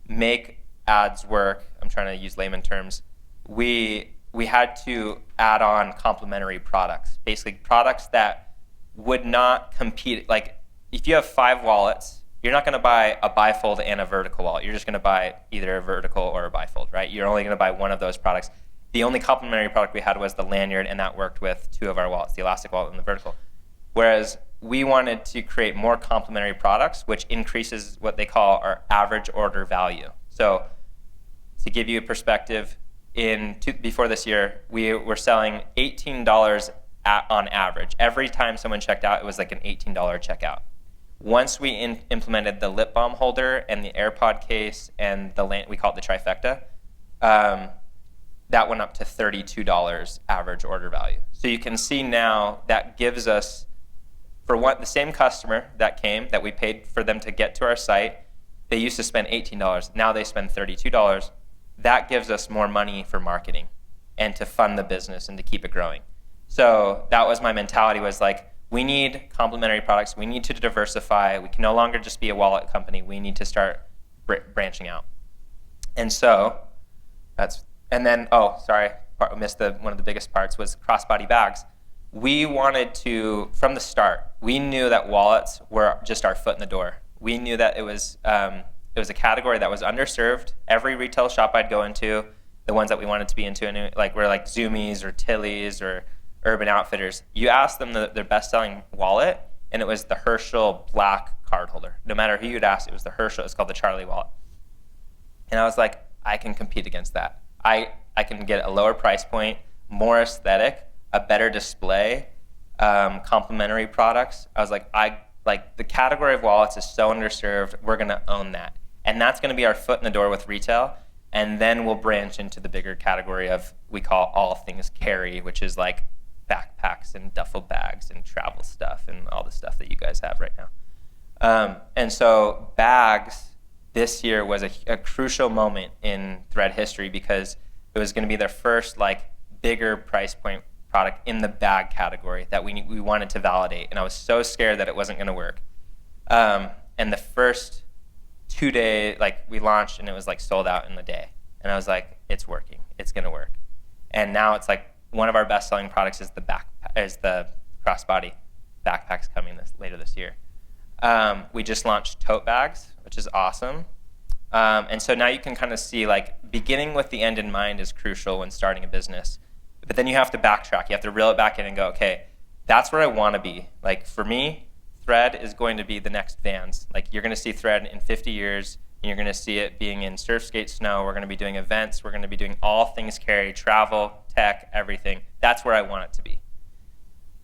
make ads work, I'm trying to use layman terms, we had to add on complementary products, basically products that would not compete. Like, if you have 5 wallets, you're not going to buy a bifold and a vertical wallet. You're just going to buy either a vertical or a bifold, right? You're only going to buy one of those products. The only complementary product we had was the lanyard, and that worked with 2 of our wallets, the elastic wallet and the vertical. Whereas we wanted to create more complementary products, which increases what they call our average order value. So to give you a perspective, before this year, we were selling $18 on average. Every time someone checked out, it was like an $18 checkout. Once we implemented the lip balm holder and the AirPod case and we call it the trifecta, that went up to $32 average order value. So you can see now that gives us, for the same customer that came, that we paid for them to get to our site, they used to spend $18. Now they spend $32. That gives us more money for marketing and to fund the business and to keep it growing. So that was my mentality, was like, we need complementary products. We need to diversify. We can no longer just be a wallet company. We need to start branching out. And so missed one of the biggest parts was crossbody bags. We wanted to, from the start, we knew that wallets were just our foot in the door. We knew that it was a category that was underserved. Every retail shop I'd go into, the ones that we wanted to be into, and were like Zoomies or Tilly's or Urban Outfitters, you asked them their best-selling wallet, and it was the Herschel black card holder. No matter who you'd ask, it was the Herschel. It's called the Charlie wallet. And I was like, I can compete against that. I can get a lower price point, more aesthetic, a better display, complementary products. I was like, the category of wallets is so underserved. We're going to own that. And that's going to be our foot in the door with retail. And then we'll branch into the bigger category of, we call all things carry, which is like backpacks and duffel bags and travel stuff and all the stuff that you guys have right now. And so bags this year was a crucial moment in Thread history because it was going to be their first like bigger price point product in the bag category that we wanted to validate. And I was so scared that it wasn't going to work. And the first 2 days, like we launched and it was like sold out in the day. And I was like, it's working, it's going to work. And now it's like one of our best selling products is the crossbody backpacks coming later this year. We just launched tote bags, which is awesome. And so now you can kind of see like beginning with the end in mind is crucial when starting a business. But then you have to backtrack. You have to reel it back in and go, okay, that's where I want to be. Like for me, Thread is going to be the next Vans. Like you're going to see Thread in 50 years, and you're going to see it being in surf, skate, snow. We're going to be doing events. We're going to be doing all things carry, travel, tech, everything. That's where I want it to be.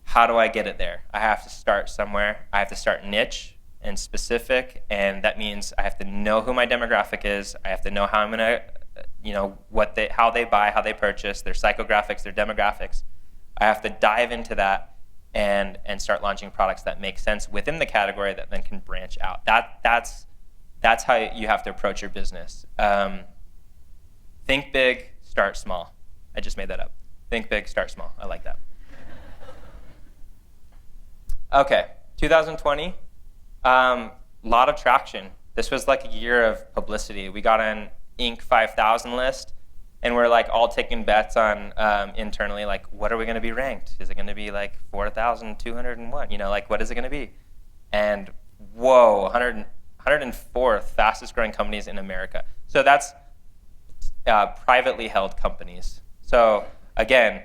How do I get it there? I have to start somewhere. I have to start niche and specific, and that means I have to know who my demographic is. I have to know how I'm going to, how they buy, how they purchase, their psychographics, their demographics. I have to dive into that and start launching products that make sense within the category that then can branch out. That's how you have to approach your business. Think big, start small. I just made that up. Think big, start small. I like that. Okay, 2020, lot of traction. This was like a year of publicity. We got on Inc. 5000 list, and we're like all taking bets on internally, like what are we going to be ranked? Is it going to be like 4,201? Like what is it going to be? And whoa, 104th fastest growing companies in America. So that's privately held companies. So again,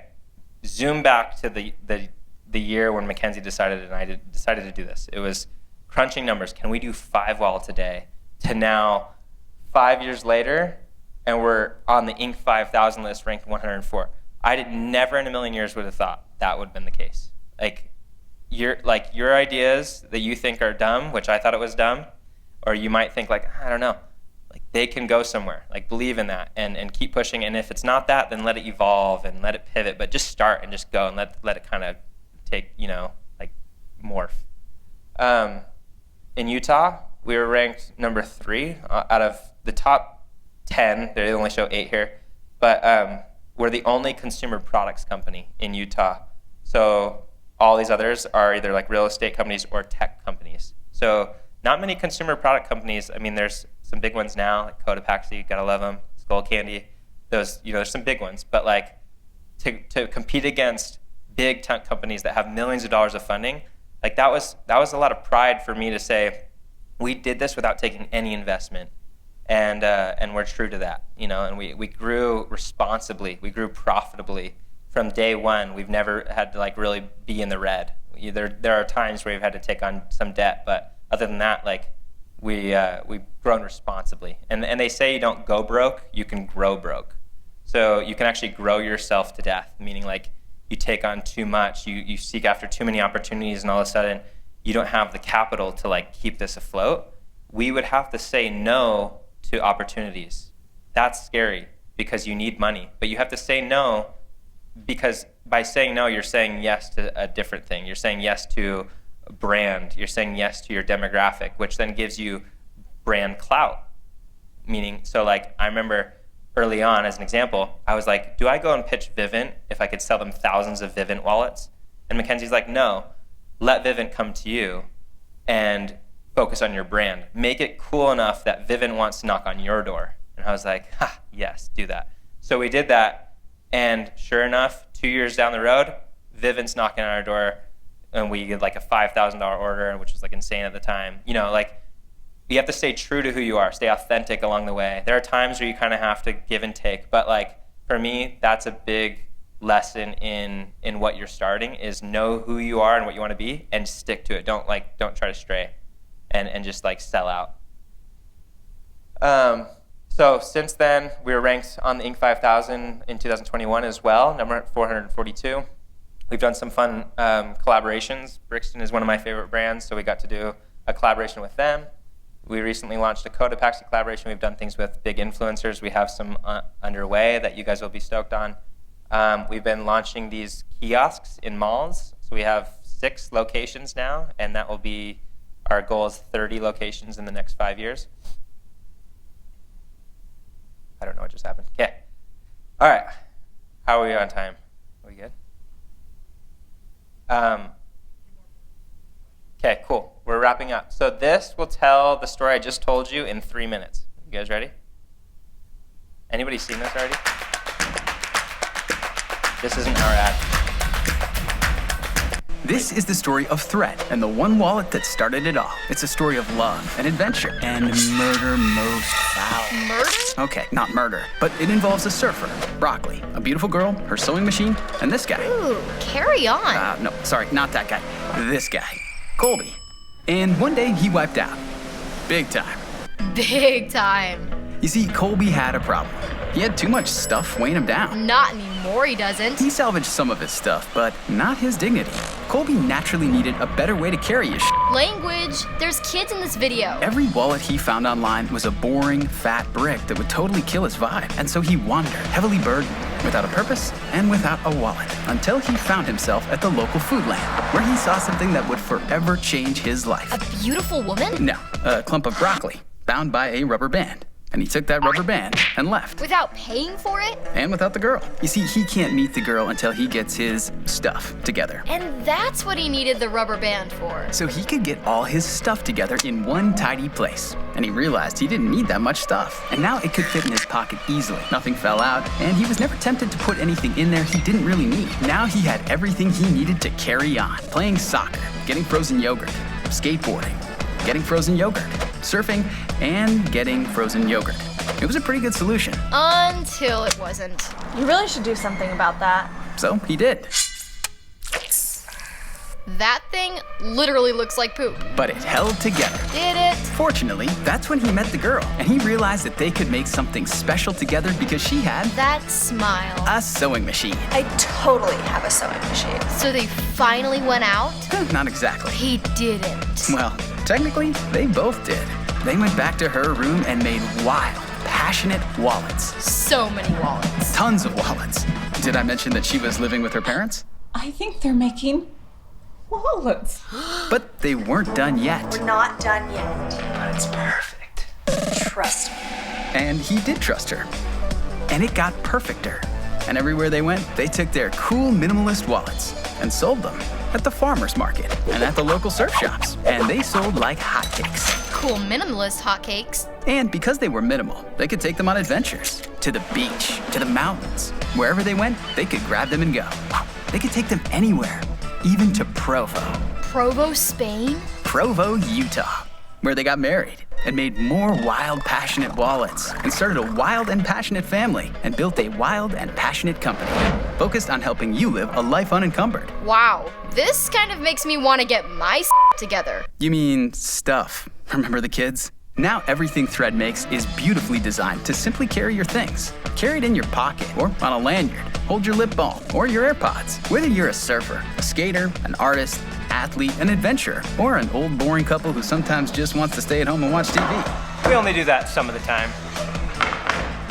zoom back to the year when McKenzie decided and I decided to do this. It was crunching numbers. Can we do 5 wallets a day? To now, 5 years later, and we're on the Inc. 5000 list, ranked 104. I never in a million years would have thought that would have been the case. Your ideas that you think are dumb, which I thought it was dumb, or you might think like, I don't know, like they can go somewhere. Like believe in that and keep pushing. And if it's not that, then let it evolve and let it pivot. But just start and just go and let it kind of take, morph. In Utah, we were ranked number 3 out of the top 10. They only show 8 here, but we're the only consumer products company in Utah. So all these others are either like real estate companies or tech companies. So not many consumer product companies. I mean, there's some big ones now, like Cotopaxi, gotta love them, Skull Candy. Those, there's some big ones, but like to compete against big tech companies that have millions of dollars of funding, like that was a lot of pride for me to say, we did this without taking any investment. And we're true to that, and we grew responsibly, we grew profitably from day one. We've never had to like really be in the red. There are times where we've had to take on some debt, but other than that, like we've grown responsibly. And they say you don't go broke, you can grow broke. So you can actually grow yourself to death, meaning like you take on too much, you seek after too many opportunities, and all of a sudden you don't have the capital to like keep this afloat. We would have to say no to opportunities. That's scary because you need money, but you have to say no because by saying no, you're saying yes to a different thing. You're saying yes to a brand. You're saying yes to your demographic, which then gives you brand clout. Meaning, so like I remember early on, as an example, I was like, do I go and pitch Vivint if I could sell them thousands of Vivint wallets? And McKenzie's like, no, let Vivint come to you and focus on your brand. Make it cool enough that Vivint wants to knock on your door. And I was like, yes, do that. So we did that, and sure enough, 2 years down the road, Vivint's knocking on our door, and we get like a $5,000 order, which was like insane at the time. Like you have to stay true to who you are, stay authentic along the way. There are times where you kind of have to give and take, but like for me, that's a big lesson in what you're starting is know who you are and what you want to be and stick to it. Don't try to stray. And just like sell out. So since then, we were ranked on the Inc. 5000 in 2021 as well, number 442. We've done some fun collaborations. Brixton is one of my favorite brands, so we got to do a collaboration with them. We recently launched a Cotopaxi collaboration. We've done things with big influencers. We have some underway that you guys will be stoked on. We've been launching these kiosks in malls. So we have 6 locations now, and that will be, our goal is 30 locations in the next 5 years. I don't know what just happened. Okay. All right. How are we on time? Are we good? Okay, cool. We're wrapping up. So this will tell the story I just told you in 3 minutes. You guys ready? Anybody seen this already? This isn't our ad. This is the story of Thread and the one wallet that started it all. It's a story of love and adventure and murder most foul. Murder? Okay, not murder, but it involves a surfer, Broccoli, a beautiful girl, her sewing machine, and this guy. Ooh, carry on. No, sorry, not that guy. This guy, Colby. And one day he wiped out. Big time. Big time. You see, Colby had a problem. He had too much stuff weighing him down. Not anymore, he doesn't. He salvaged some of his stuff, but not his dignity. Colby naturally needed a better way to carry his shit. Language. There's kids in this video. Every wallet he found online was a boring, fat brick that would totally kill his vibe. And so he wandered, heavily burdened, without a purpose and without a wallet, until he found himself at the local food land, where he saw something that would forever change his life. A beautiful woman? No, a clump of broccoli, bound by a rubber band. And he took that rubber band and left. Without paying for it? And without the girl. You see, he can't meet the girl until he gets his stuff together. And that's what he needed the rubber band for. So he could get all his stuff together in one tidy place. And he realized he didn't need that much stuff. And now it could fit in his pocket easily. Nothing fell out, and he was never tempted to put anything in there he didn't really need. Now he had everything he needed to carry on. Playing soccer, getting frozen yogurt, skateboarding, getting frozen yogurt, surfing, and getting frozen yogurt. It was a pretty good solution. Until it wasn't. You really should do something about that. So he did. That thing literally looks like poop. But it held together. Did it? Fortunately, that's when he met the girl, and he realized that they could make something special together because she had That smile. a sewing machine. I totally have a sewing machine. So they finally went out? Not exactly. He didn't. Well, technically, they both did. They went back to her room and made wild, passionate wallets. So many wallets. Tons of wallets. Did I mention that she was living with her parents? I think they're making wallets. But they weren't done yet. We're not done yet. But it's perfect. Trust me. And he did trust her. And it got perfecter. And everywhere they went, they took their cool minimalist wallets and sold them at the farmer's market and at the local surf shops. And they sold like hotcakes. Cool minimalist hotcakes. And because they were minimal, they could take them on adventures. To the beach, to the mountains. Wherever they went, they could grab them and go. They could take them anywhere, even to Provo. Provo, Spain? Provo, Utah, where they got married and made more wild, passionate wallets and started a wild and passionate family and built a wild and passionate company focused on helping you live a life unencumbered. Wow, this kind of makes me want to get my together. You mean stuff. Remember the kids? Now everything Thread makes is beautifully designed to simply carry your things. Carry it in your pocket or on a lanyard. Hold your lip balm or your AirPods. Whether you're a surfer, a skater, an artist, athlete, an adventurer, or an old boring couple who sometimes just wants to stay at home and watch TV. We only do that some of the time.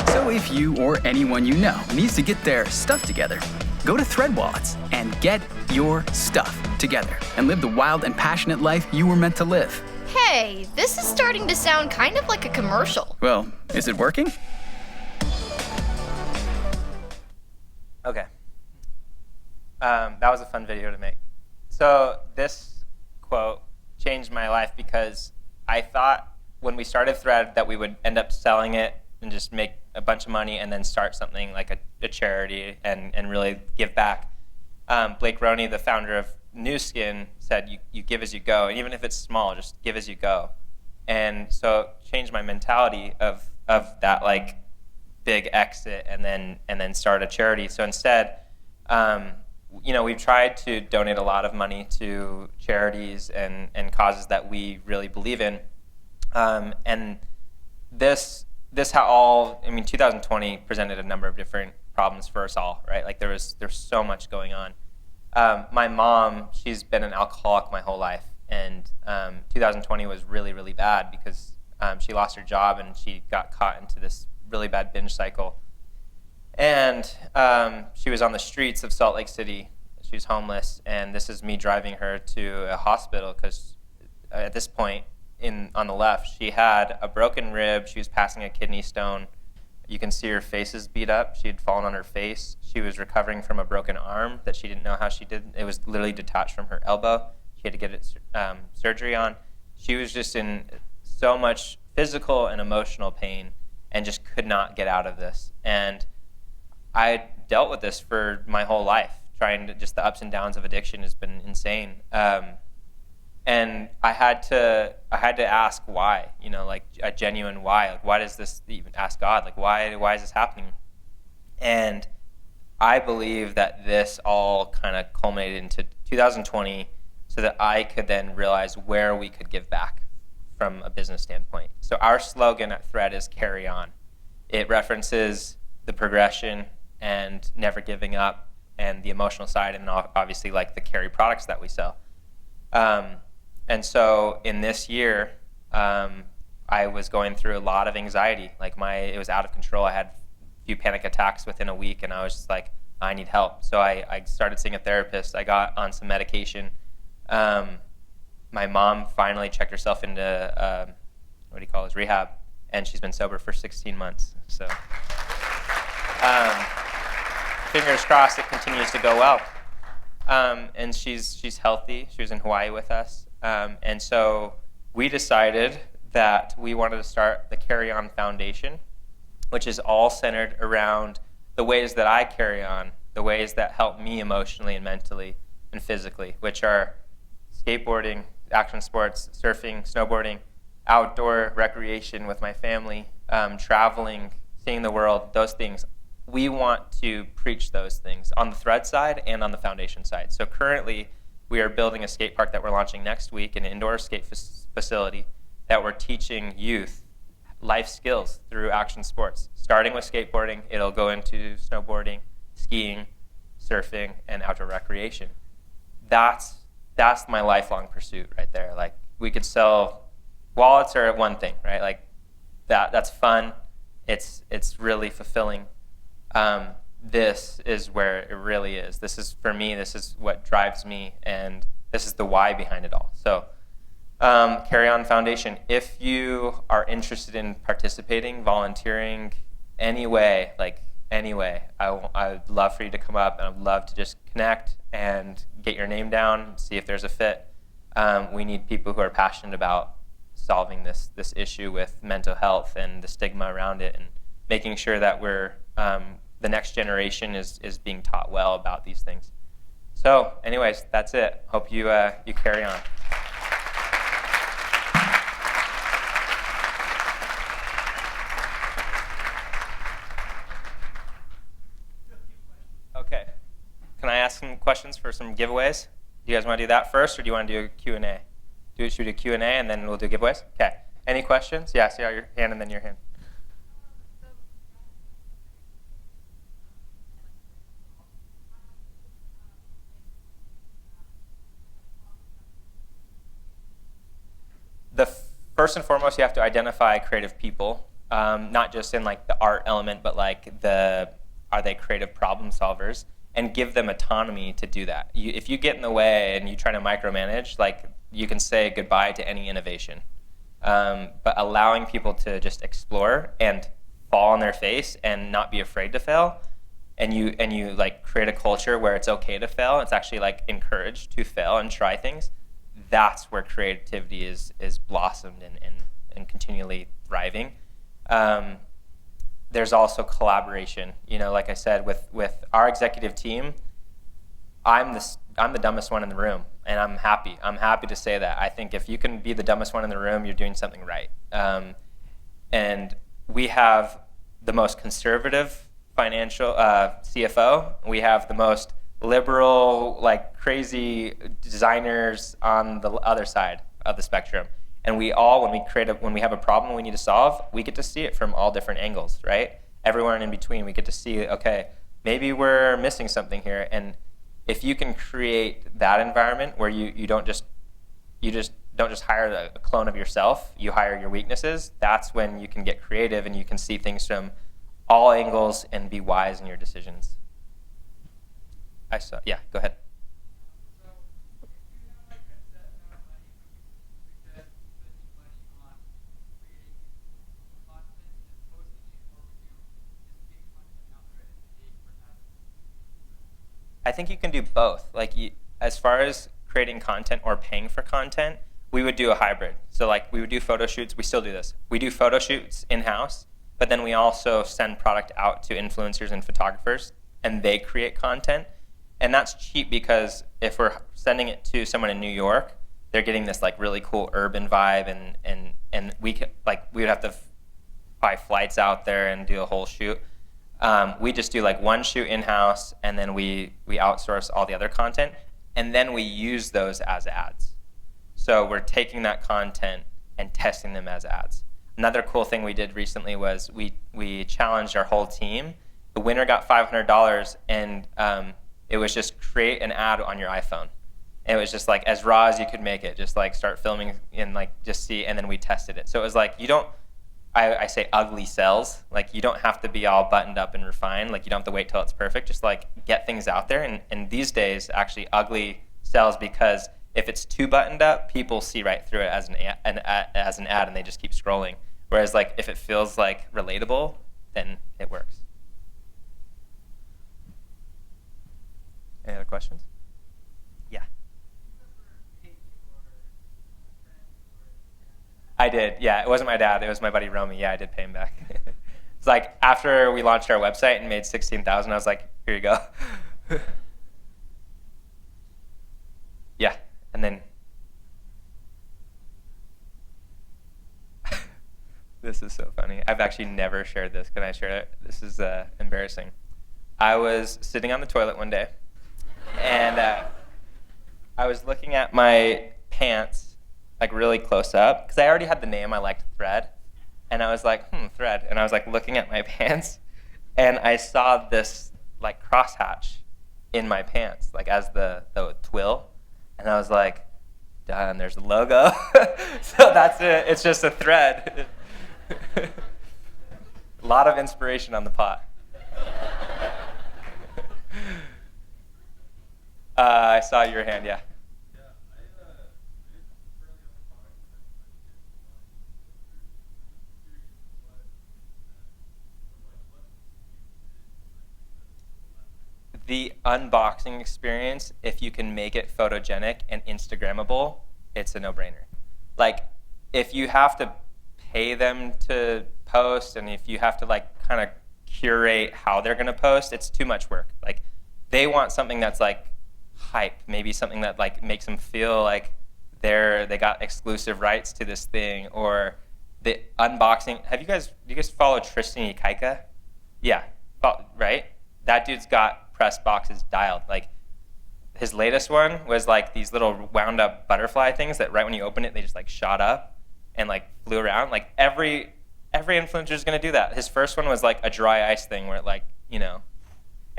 So if you or anyone you know needs to get their stuff together, go to Thread Wallets and get your stuff together and live the wild and passionate life you were meant to live. Hey, this is starting to sound kind of like a commercial. Well, is it working? Okay. That was a fun video to make. So this quote changed my life because I thought when we started Thread that we would end up selling it and just make a bunch of money and then start something like a charity and really give back. Blake Roney, the founder of New Skin, said you give as you go, and even if it's small, just give as you go. And so it changed my mentality of that like big exit and then start a charity. So instead, we've tried to donate a lot of money to charities and causes that we really believe in. And this 2020 presented a number of different problems for us all, right? Like there's so much going on. My mom, she's been an alcoholic my whole life, and 2020 was really, really bad because She lost her job, and she got caught into this really bad binge cycle. And she was on the streets of Salt Lake City. She was homeless, and this is me driving her to a hospital because at this point, on the left, she had a broken rib. She was passing a kidney stone. You can see her face is beat up. She had fallen on her face. She was recovering from a broken arm that she didn't know how she did. It was literally detached from her elbow. She had to get it surgery on. She was just in so much physical and emotional pain and just could not get out of this. And I dealt with this for my whole life. Just the ups and downs of addiction has been insane. And I had to ask why, like a genuine why. Like, why does this even ask God? Like, why is this happening? And I believe that this all kind of culminated into 2020 so that I could then realize where we could give back from a business standpoint. So our slogan at Thread is carry on. It references the progression and never giving up and the emotional side, and obviously like the carry products that we sell. And so in this year, I was going through a lot of anxiety. Like it was out of control. I had a few panic attacks within a week, and I was just like, I need help. So I started seeing a therapist. I got on some medication. My mom finally checked herself into, rehab, and she's been sober for 16 months. So fingers crossed it continues to go well. And she's healthy. She was in Hawaii with us. And so we decided that we wanted to start the Carry On Foundation, which is all centered around the ways that I carry on, the ways that help me emotionally and mentally and physically, which are skateboarding, action sports, surfing, snowboarding, outdoor recreation with my family, traveling, seeing the world, those things. We want to preach those things on the Thread side and on the foundation side. So currently, we are building a skate park that we're launching next week, an indoor skate facility that we're teaching youth life skills through action sports. Starting with skateboarding, it'll go into snowboarding, skiing, surfing, and outdoor recreation. That's my lifelong pursuit right there. Like, we could sell wallets are one thing, right? Like that's fun. It's really fulfilling. This is where it really is. This is, for me, this is what drives me, and this is the why behind it all. So Carry On Foundation, if you are interested in participating, volunteering, any way, I'd love for you to come up, and I'd love to just connect and get your name down, see if there's a fit. We need people who are passionate about solving this issue with mental health and the stigma around it, and making sure that we're the next generation is being taught well about these things. So anyways, that's it. Hope you carry on. Okay. Can I ask some questions for some giveaways? Do you guys want to do that first, or do you want to do a Q&A? Should we do Q&A and then we'll do giveaways? Okay. Any questions? Yeah, see your hand and then your hand. First and foremost, you have to identify creative people, not just in like the art element, but like are they creative problem solvers, and give them autonomy to do that. If you get in the way and you try to micromanage, like, you can say goodbye to any innovation. But allowing people to just explore and fall on their face and not be afraid to fail, and you like create a culture where it's okay to fail, it's actually like encouraged to fail and try things. That's where creativity is blossomed and continually thriving. There's also collaboration. Like I said, with our executive team, I'm the dumbest one in the room, and I'm happy. I'm happy to say that. I think if you can be the dumbest one in the room, you're doing something right. And we have the most conservative financial CFO. We have the most liberal, like crazy designers on the other side of the spectrum. And we all, when we have a problem we need to solve, we get to see it from all different angles, right? Everyone in between, we get to see, okay, maybe we're missing something here. And if you can create that environment where you just don't just hire a clone of yourself, you hire your weaknesses. That's when you can get creative and you can see things from all angles and be wise in your decisions. Yeah, go ahead. I think you can do both. Like, as far as creating content or paying for content, we would do a hybrid. So like, we would do photo shoots. We still do this. We do photo shoots in-house, but then we also send product out to influencers and photographers, and they create content. And that's cheap because if we're sending it to someone in New York, they're getting this like really cool urban vibe, and we would have to buy flights out there and do a whole shoot. We just do like one shoot in-house, and then we outsource all the other content, and then we use those as ads. So we're taking that content and testing them as ads. Another cool thing we did recently was we challenged our whole team. The winner got $500, and it was just create an ad on your iPhone. And it was just like as raw as you could make it, just like start filming and like just see, and then we tested it. So it was like, I say ugly sells. Like, you don't have to be all buttoned up and refined. Like, you don't have to wait till it's perfect. Just like get things out there. And these days, actually, ugly sells because if it's too buttoned up, people see right through it as an ad, and they just keep scrolling. Whereas like if it feels like relatable, then it works. Any other questions? Yeah. I did, yeah. It wasn't my dad. It was my buddy Romy. Yeah, I did pay him back. It's like after we launched our website and made $16,000, I was like, here you go. Yeah, and then this is so funny. I've actually never shared this. Can I share it? This is embarrassing. I was sitting on the toilet one day, and I was looking at my pants like really close up, because I already had the name I liked, Thread, and I was like, Thread, and I was like looking at my pants, and I saw this like crosshatch in my pants, like as the twill, and I was like, done, there's the logo. So that's it. It's just a thread. A lot of inspiration on the pot. I saw your hand, yeah. The unboxing experience, if you can make it photogenic and Instagrammable, it's a no-brainer. Like, if you have to pay them to post, and if you have to like kind of curate how they're going to post, it's too much work. Like, they want something that's like hype, maybe something that like makes them feel like they got exclusive rights to this thing, or the unboxing. Do you guys follow Tristan Ikaika? Yeah, right? That dude's got press boxes dialed. Like, his latest one was like these little wound up butterfly things that right when you open it, they just like shot up and like flew around. Like, every influencer is going to do that. His first one was like a dry ice thing where it like, and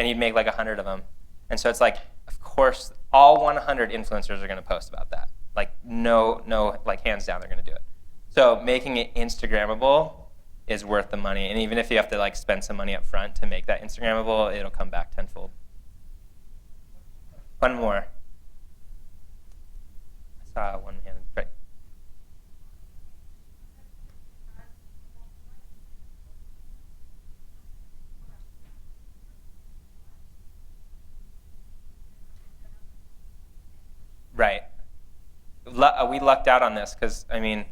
he'd make like 100 of them. And so it's like, of course, all 100 influencers are going to post about that. Like, no, like hands down, they're going to do it. So making it Instagrammable is worth the money. And even if you have to like spend some money up front to make that Instagrammable, it'll come back tenfold. One more. I saw one hand. Right. Right. We lucked out on this because, I mean,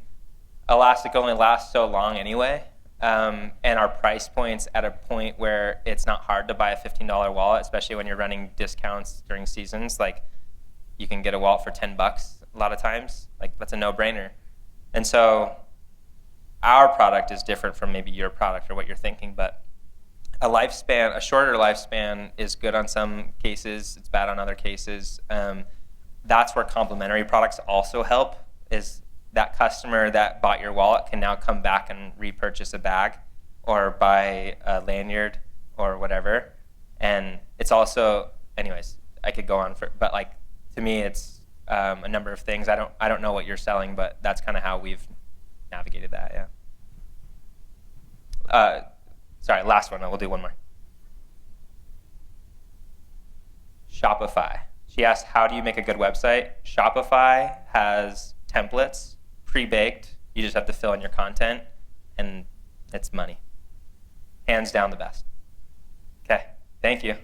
Elastic only lasts so long anyway, and our price point's at a point where it's not hard to buy a $15 wallet, especially when you're running discounts during seasons. Like, you can get a wallet for $10 a lot of times. Like, that's a no-brainer. And so our product is different from maybe your product or what you're thinking, but a shorter lifespan is good on some cases, it's bad on other cases. That's where complementary products also help, is that customer that bought your wallet can now come back and repurchase a bag or buy a lanyard or whatever. And it's also, anyways, I could go on but like, to me, it's a number of things. I don't know what you're selling, but that's kind of how we've navigated that. Yeah. Sorry, last one. We'll do one more. Shopify. She asked, how do you make a good website? Shopify has templates pre-baked. You just have to fill in your content, and it's money. Hands down the best. Okay, thank you.